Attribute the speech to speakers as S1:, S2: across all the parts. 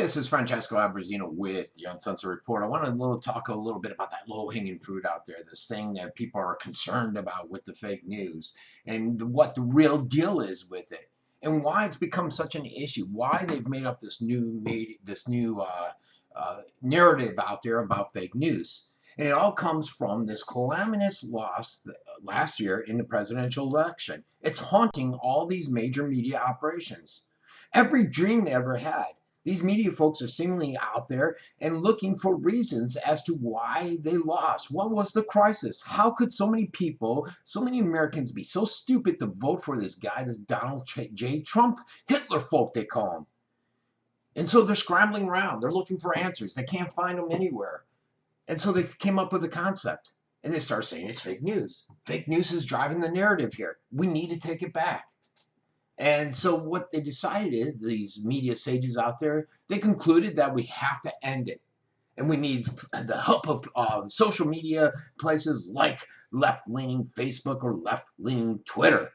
S1: This is Francesco Abruzzino with the Uncensored Report. I want to talk a little bit about that low-hanging fruit out there, this thing that people are concerned about with the fake news, and what the real deal is with it, and why it's become such an issue. Why they've made up this new narrative out there about fake news, and it all comes from this calamitous loss last year in the presidential election. It's haunting all these major media operations. Every dream they ever had. These media folks are seemingly out there and looking for reasons as to why they lost. What was the crisis? How could so many people, so many Americans be so stupid to vote for this guy, this Donald J. Trump, Hitler folk they call him? And so they're scrambling around. They're looking for answers. They can't find them anywhere. And so they came up with a concept. And they start saying it's fake news. Fake news is driving the narrative here. We need to take it back. And so what they decided is, these media sages out there, they concluded that we have to end it. And we need the help of social media places like left-leaning Facebook or left-leaning Twitter.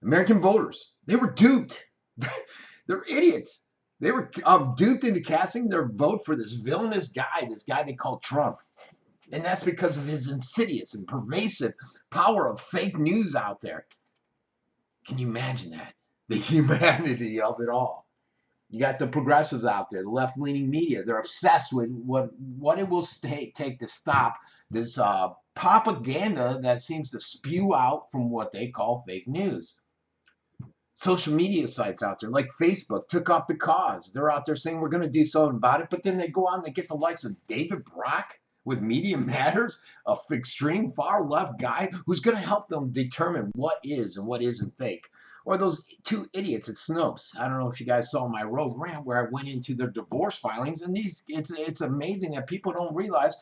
S1: American voters, they were duped. They're idiots. They were duped into casting their vote for this villainous guy, this guy they call Trump. And that's because of his insidious and pervasive power of fake news out there. Can you imagine that? The humanity of it all. You got the progressives out there, the left-leaning media. They're obsessed with what it will take to stop this propaganda that seems to spew out from what they call fake news. Social media sites out there like Facebook took up the cause. They're out there saying we're going to do something about it, but then they go out and they get the likes of David Brock with Media Matters, a extreme far left guy who's going to help them determine what is and what isn't fake. Or those two idiots at Snopes. I don't know if you guys saw my road rant where I went into their divorce filings, and it's amazing that people don't realize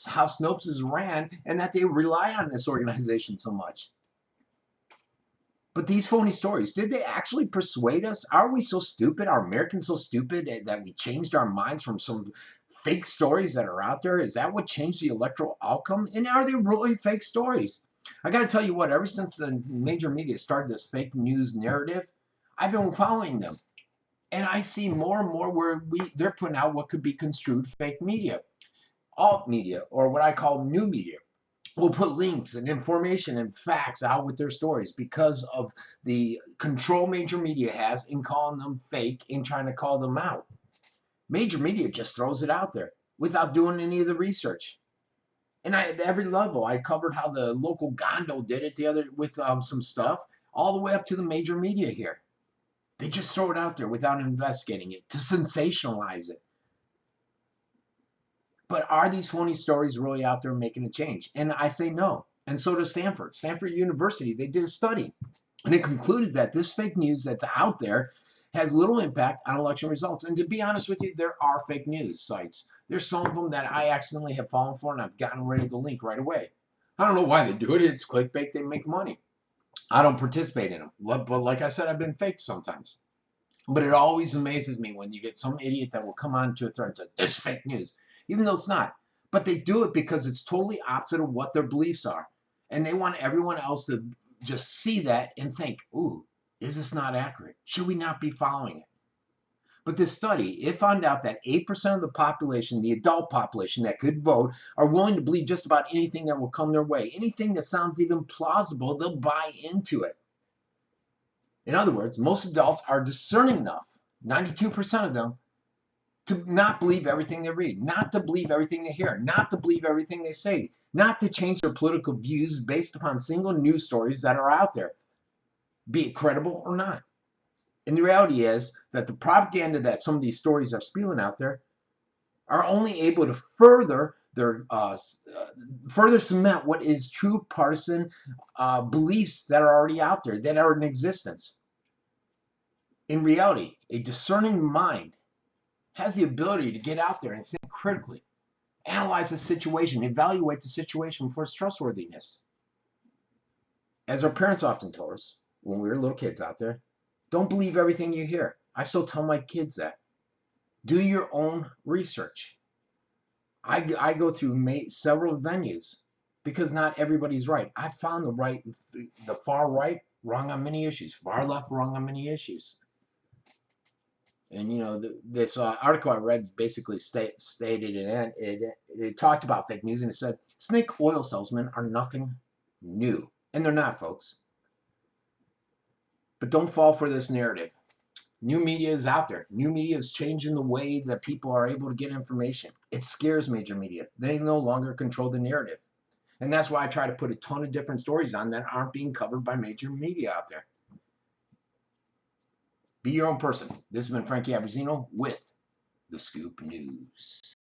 S1: how Snopes is ran and that they rely on this organization so much. But these phony stories, did they actually persuade us? Are we so stupid? Are Americans so stupid that we changed our minds from some fake stories that are out there? Is that what changed the electoral outcome? And are they really fake stories? I got to tell you what, ever since the major media started this fake news narrative, I've been following them. And I see more and more where they're putting out what could be construed fake media. Alt media, or what I call new media, will put links and information and facts out with their stories because of the control major media has in calling them fake and trying to call them out. Major media just throws it out there without doing any of the research. And at every level, I covered how the local Gondo did it the other with some stuff, all the way up to the major media here. They just throw it out there without investigating it to sensationalize it. But are these phony stories really out there making a change? And I say no. And so does Stanford. Stanford University, they did a study. And it concluded that this fake news that's out there has little impact on election results. And to be honest with you, there are fake news sites. There's some of them that I accidentally have fallen for, and I've gotten rid of the link right away. I don't know why they do it. It's clickbait. They make money. I don't participate in them. But like I said, I've been faked sometimes. But it always amazes me when you get some idiot that will come on to a thread and say, this is fake news, even though it's not. But they do it because it's totally opposite of what their beliefs are. And they want everyone else to just see that and think, ooh, is this not accurate? Should we not be following it? But this study, it found out that 8% of the population, the adult population that could vote, are willing to believe just about anything that will come their way. Anything that sounds even plausible, they'll buy into it. In other words, most adults are discerning enough, 92% of them, to not believe everything they read, not to believe everything they hear, not to believe everything they say, not to change their political views based upon single news stories that are out there, be it credible or not. And the reality is that the propaganda that some of these stories are spewing out there are only able to further cement what is true partisan beliefs that are already out there, that are in existence. In reality, a discerning mind has the ability to get out there and think critically, analyze the situation, evaluate the situation for its trustworthiness. As our parents often told us when we were little kids out there, don't believe everything you hear. I still tell my kids that. Do your own research. I go through several venues because not everybody's right. I found the far right wrong on many issues, far left wrong on many issues. And this article I read basically stated it talked about fake news, and it said snake oil salesmen are nothing new, and they're not, folks. But don't fall for this narrative. New media is out there. New media is changing the way that people are able to get information. It scares major media. They no longer control the narrative. And that's why I try to put a ton of different stories on that aren't being covered by major media out there. Be your own person. This has been Frankie Abbruzzino with The Scoop News.